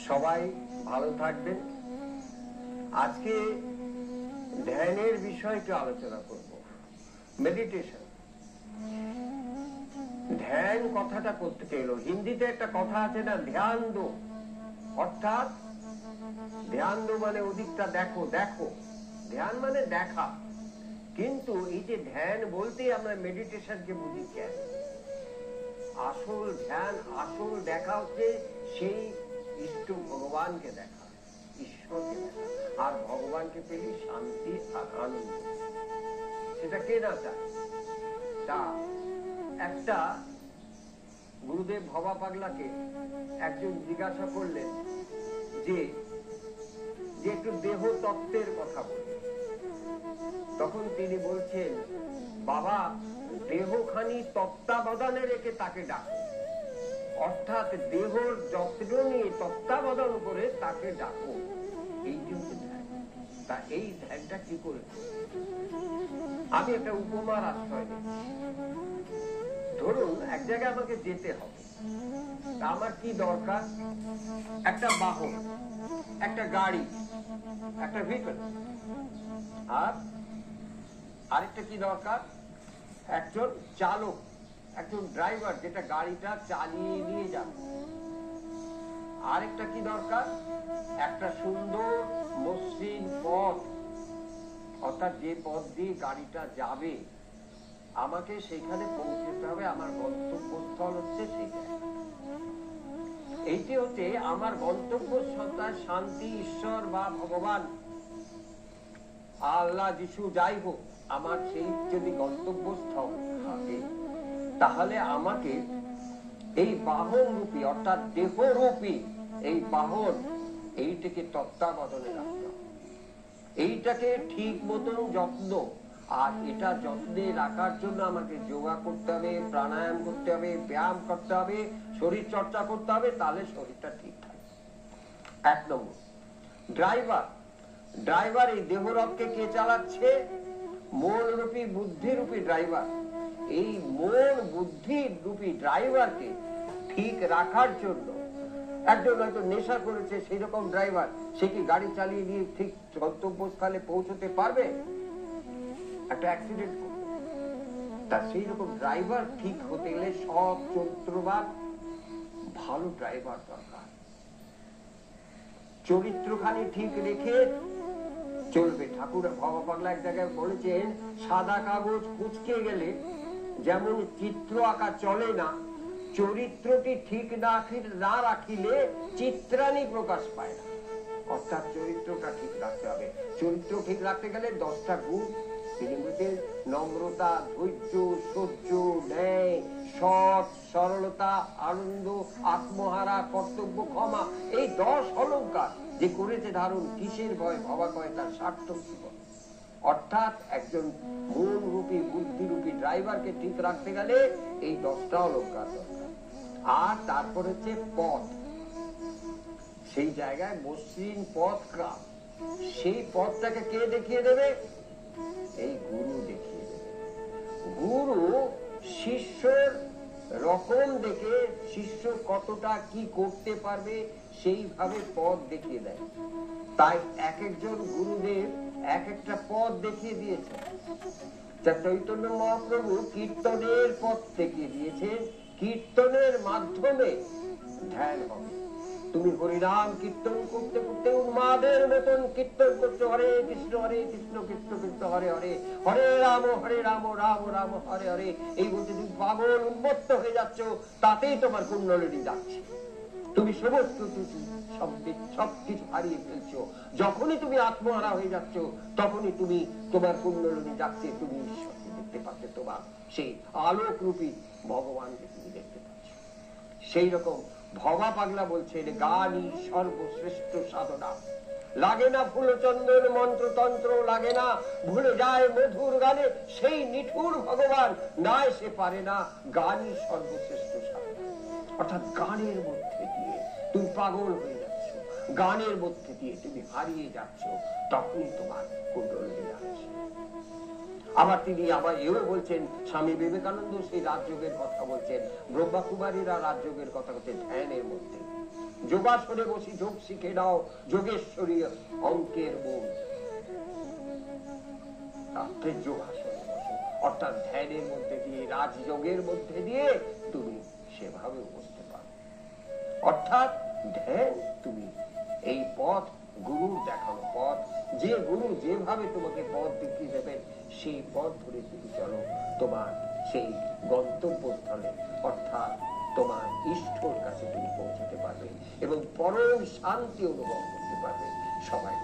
সবাই ভালো থাকবেন। আজকে ধ্যানের বিষয়কে আলোচনা করব, মেডিটেশন। ধ্যান কথাটা করতে এলো, হিন্দিতে একটা কথা আছে না, ধ্যান দো, অর্থাৎ ধ্যান দো মানে ওদিকটা দেখো, দেখো, ধ্যান মানে দেখা। কিন্তু এই যে ধ্যান বলতেই আমরা মেডিটেশনকে বুঝি কেন? আসল ধ্যান, আসল দেখা হচ্ছে সেই ইষ্ট ভগবানকে দেখা, ঈশ্বরকে দেখা। আর ভগবানকে পেলি শান্তি আর আনন্দ, সেটা কে না চায়? তা একটা গুরুদেব ভবা পাগলাকে একজন জিজ্ঞাসা করলেন যে একটু দেহ তত্ত্বের কথা বলে। তখন তিনি বলছেন, বাবা, দেহখানি তত্ত্বাবধানে রেখে তাকে ডাকো, অর্থাৎ দেহর যত্ন নিয়ে তত্ত্বাবধান করে তাকে ডাকো। এই যে ধ্যান। তা এই ধ্যানটা কি করে? আমি একটা উপমার আশ্রয় নিই। ধরুন এক জায়গায় আমাকে যেতে হবে, তা আমার কি দরকার? একটা বাহন, একটা গাড়ি, একটা ভেহিকল। আর আরেকটা কি দরকার? একজন চালক, একজন ড্রাইভার, যেটা গাড়িটা চালিয়ে নিয়ে যাবে। আরেকটা কি দরকার? একটা সুন্দর মসৃণ পথ, অর্থাৎ যে পথ দিয়ে গাড়িটা যাবে আমাকে সেখানে পৌঁছতে হবে। আমার গন্তব্যস্থল হচ্ছে সেইটা। এইটি হচ্ছে আমার গন্তব্যস্থল, শান্তি, ঈশ্বর বা ভগবান, আল্লাহ, যিশু, যাই হোক, আমার সেই যদি গন্তব্যস্থল থাকে, তাহলে আমাকে এই বাহন রূপী, অর্থাৎ দেহরূপী এই বাহন, এইটাকে তত্ত্বাবধানে রাখতে হবে। এইটাকে ঠিক মতন যত্ন, আর এটা যত্নে রাখার জন্য আমাকে যোগা করতে হবে, প্রাণায়াম করতে হবে, ব্যায়াম করতে হবে, শরীর চর্চা করতে হবে, তাহলে শরীরটা ঠিক থাকবে। এক নম্বর। ড্রাইভার, এই দেহরথকে কে চালাচ্ছে? মন রূপী, বুদ্ধি রূপী ড্রাইভার। এই মন বুদ্ধি রূপী ড্রাইভারকে ঠিক রাখার জন্য, একজন হয়তো নেশা করেছে, সেই রকম ড্রাইভার, সে কি গাড়ি চালিয়ে দিয়ে ঠিক গন্তব্যস্থলে পৌঁছতে পারবে? একটা অ্যাক্সিডেন্ট করবে। তা সেই রকম ড্রাইভার ঠিক হতে গেলে সৎ চরিত্রবান ভালো ড্রাইভার দরকার। চরিত্রখানি ঠিক রেখে চলবে। ঠাকুর ভবা পাগলা এক জায়গায় বলেছেন, সাদা কাগজ কুচকে গেলে যেমন চিত্র আঁকা চলে না, চরিত্রটি ঠিক না রাখিলে চিত্রাণী প্রকাশ পায় না। অর্থাৎ চরিত্রটা ঠিক রাখতে হবে। চরিত্র ঠিক রাখতে গেলে 10টা গুণ, তিনি বলছেন নম্রতা, ধৈর্য, সহ্য, ন্যায়, সৎ, সরলতা, আনন্দ, আত্মহারা, কর্তব্য, ক্ষমা, এই 10 অলংকার যে করেছে ধারণ, কিসের ভয় ভবা কয় তার সার্থক জীবন। অর্থাৎ একজন মন রূপী, বুদ্ধি রূপী ড্রাইভারকে ঠিক রাখতে গেলে এই 10টা অলংকার দরকার। আর তারপর হচ্ছে পথ, সেই জায়গায় মসৃণ পথ গ্রাম, সেই পথটাকে কে দেখিয়ে দেবে? এই গুরু দেখিয়ে দেবে। গুরু শিষ্যের রকম দেখে শিষ্য কতটা কি করতে পারবে সেইভাবে পথ দেখিয়ে দেয়। তাই এক একজন গুরুদেব এক একটা পথ দেখিয়ে দিয়েছে। চৈতন্য মহাপ্রভু কীর্তনের পথ দেখিয়ে দিয়েছে। কীর্তনের মাধ্যমে ধ্যান হবে। তুমি হরিনাম কীর্তন করতে করতে উন্মাদের মতন কীর্তন করছো, হরে কৃষ্ণ কৃষ্ণ কৃষ্ণ হরে হরে, হরে রাম রাম রাম হরে হরে, এই বলতে তুমি পাগল উন্মত্ত হয়ে যাচ্ছ, তাতেই তোমার কুণ্ডলিনী যাচ্ছে। তুমি সমস্ত সবকিছু হারিয়ে ফেলছো। যখনই তুমি আত্মহারা হয়ে যাচ্ছ, তখনই তুমি তোমার কুণ্ডলিনী যাচ্ছে, তুমি ঈশ্বরকে দেখতে পাচ্ছ, তোমার সেই আলোক রূপী ভগবানকে তুমি দেখতে পাচ্ছ। সেই রকম ভবা পাগলা বলছেন, গানই সর্বশ্রেষ্ঠ সাধনা। লাগে না ফুল চন্দন মন্ত্রতন্ত্র, লাগে না, ভুলে যায় মধুর গানে সেই নিঠুর ভগবান, নাই সে পারে না, গানই সর্বশ্রেষ্ঠ সাধনা। অর্থাৎ গানের মধ্যে দিয়ে তুমি পাগল হয়ে যাচ্ছ, গানের মধ্যে দিয়ে তুমি হারিয়ে যাচ্ছ, তখনই তোমার কুণ্ডলিনী যাচ্ছে। আবার তিনি এও বলছেন, স্বামী বিবেকানন্দ সেই রাজযোগের কথা বলছেন, ব্রহ্মকুমারীরা রাজযোগের কথা বলছেন ধ্যানের মধ্যে। যোগাসনে বসে যোগ শিখে নাও, যোগেশ্বরী অঙ্কের মূল। রাত্রে যোগাসনে বসো, অর্থাৎ ধ্যানের মধ্যে দিয়ে, রাজযোগের মধ্যে দিয়ে তুমি সেভাবে বসতে পারো। অর্থাৎ ধ্যান তুমি এই পথ, গুরুর দেখানো পথ, যে গুরু যেভাবে তোমাকে পথ দেখিয়ে দেবেন সেই পথ ধরে তুমি চলো, তোমার সেই গন্তব্যস্থলে অর্থাৎ তোমার ইষ্টর কাছে তুমি পৌঁছতে পারবে এবং পরম শান্তি অনুভব করতে পারবে। সবাই